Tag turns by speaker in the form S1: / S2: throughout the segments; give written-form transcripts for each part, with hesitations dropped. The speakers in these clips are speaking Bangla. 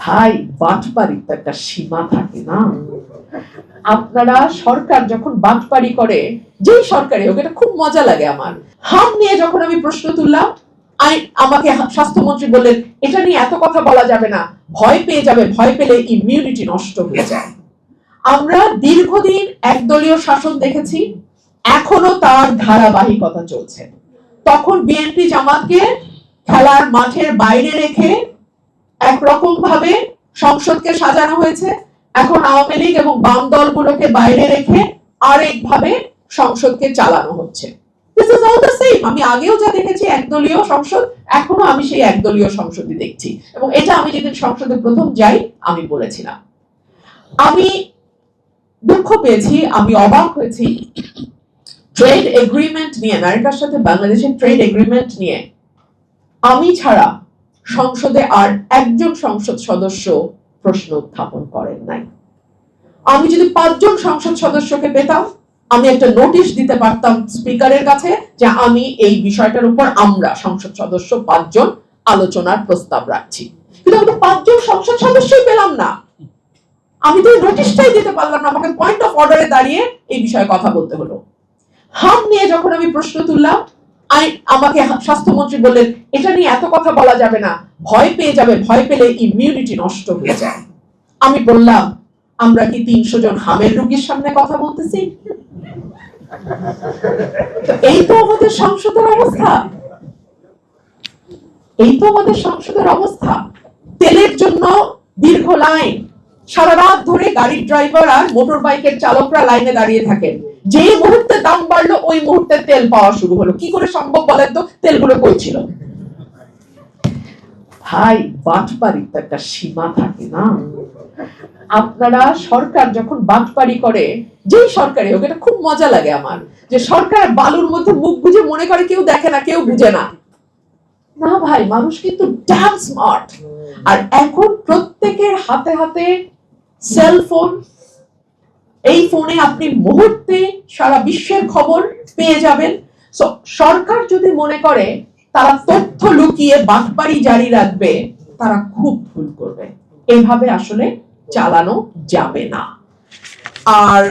S1: ভাই, বাটপাড়ির তো একটা সীমা থাকে না? আপনারা সরকার যখন বাটপাড়ি করে, যেই সরকারি হোক, এটা খুব মজা লাগে আমার। হাম নিয়ে যখন আমি প্রশ্ন তুললাম, আমাকে স্বাস্থ্যমন্ত্রী বললেন এটা নিয়ে এত কথা বলা যাবে না, ভয় পেয়ে যাবে, ভয় পেলে ইমিউনিটি নষ্ট হয়ে যায়। আমরা দীর্ঘদিন একদলীয় শাসন দেখেছি, এখনো তার ধারাবাহিকতা চলছে। তখন বিএনপি জামাতকে খেলার মাঠের বাইরে রেখে একরকম ভাবে সংসদকে সাজানো হয়েছে, এখন আওয়ামী লীগ এবং বাম দলগুলোকে বাইরে রেখে আরেকভাবে সংসদকে চালানো হচ্ছে। This is all the same. আমি আগেও যা দেখেছি একদলীয় সংসদ, এখনো আমি সেই একদলীয় সংসদই দেখছি, এবং এটা আমি যেদিন সংসদে প্রথম যাই আমি বলেছিলাম। আমি দুঃখ পেয়েছি, আমি অবাক হয়েছি, ট্রেড এগ্রিমেন্ট নিয়ে, আমেরিকার সাথে বাংলাদেশের ট্রেড এগ্রিমেন্ট নিয়ে আমি ছাড়া সংসদে আর একজন সংসদ সদস্য প্রশ্ন উত্থাপন করেন নাই। আমি যদি 5 জন সংসদ সদস্যকে পেতাম, আমি একটা নোটিশ দিতে পারতাম স্পিকারের কাছে যে আমি এই বিষয়টার উপর আমরা সংসদ সদস্য 5 জন আলোচনার প্রস্তাব রাখছি। কিন্তু আমি তো 5 জন সংসদ সদস্যই পেলাম না। আমি তো নোটিশটাই দিতে পারলাম না, আমাকে পয়েন্ট অফ অর্ডারে দাঁড়িয়ে এই বিষয়ে কথা বলতে হলো। হাম নিয়ে যখন আমি প্রশ্ন তুললাম, আমাকে স্বাস্থ্যমন্ত্রী বললেন এটা নিয়ে এত কথা বলা যাবে না, ভয় পেয়ে যাবে, ভয় পেলে ইমিউনিটি নষ্ট হয়ে যায়। আমি বললাম আমরা কি 300 জন হামের রোগীর সামনে কথা বলতেছি? এই তো আমাদের সংসদের অবস্থা, এই তো আমাদের সংসদের অবস্থা। তেলের জন্য দীর্ঘ লাইন, সারা রাত ধরে গাড়ির ড্রাইভার আর মোটর বাইকের চালকরা লাইনে দাঁড়িয়ে থাকেন। যে মুহূর্তে দাম বাড়লো ওই মুহূর্তে তেল পাওয়া শুরু হলো। কি করে সম্ভব বলেন তো? তেলগুলো কই ছিল? ভাই, বাটপাড়ির তো একটা সীমা থাকে না? আপনারা সরকার যখন বাটপাড়ি করে, যেই সরকারি হোক, এটা খুব মজা লাগে আমার, যে সরকার বালুর মধ্যে মুখ বুঝে মনে করে কেউ দেখে না, কেউ বুঝে না। না ভাই, মানুষ কিন্তু ড্যাম স্মার্ট। আর এখন প্রত্যেকের হাতে হাতে সেলফোন, এই ফোনে আপনি মুহূর্তে সারা বিশ্বের খবর পেয়ে যাবেন। সরকার যদি মনে করে তারা তথ্য লুকিয়ে বাটপাড়ি জারি রাখবে, তারা খুব ভুল করবে। এইভাবে আসলে চালানো যাবে না। আর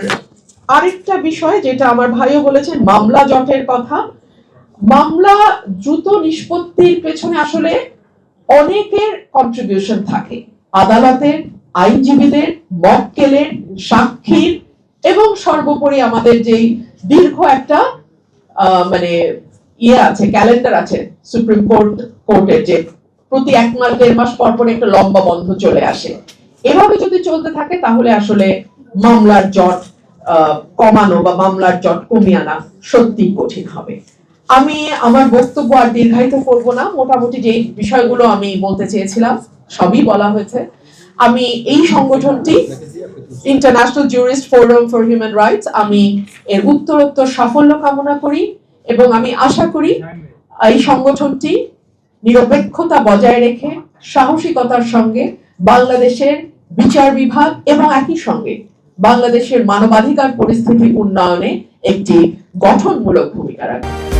S1: আরেকটা বিষয় যেটা আমার ভাইও বলেছেন, মামলা জটের কথা। মামলা দ্রুত নিষ্পত্তির পেছনে আসলে অনেকের কন্ট্রিবিউশন থাকে, আদালতের, আইনজীবীদের, মক্কেলের, সাক্ষীর, এবং সর্বোপরি আমাদের যেই দীর্ঘ একটা মানে আছে, ক্যালেন্ডার আছে সুপ্রিম কোর্টের, যে প্রতি 1 মাস 1.5 মাস পর পর একটা লম্বা বন্ধ চলে আসে। এভাবে যদি চলতে থাকে তাহলে আসলে মামলার জট কমানো বা মামলার জট কমিয়ে আনা সত্যি কঠিন হবে। আমি আমার বক্তব্য আর দীর্ঘায়িত করব না, মোটামুটি যে বিষয়গুলো আমি বলতে চেয়েছিলাম সবই বলা হয়েছে। আমি এই সংগঠনটি international jurist forum for human rights, আমি এর উত্তরোত্তর সাফল্য কামনা করি, এবং আমি আশা করি এই সংগঠনটি নিরপেক্ষতা বজায় রেখে সাহসিকতার সঙ্গে বাংলাদেশের বিচার বিভাগ এবং একই সঙ্গে বাংলাদেশের মানবাধিকার পরিস্থিতি উন্নয়নে একটি গঠনমূলক ভূমিকা রাখবে।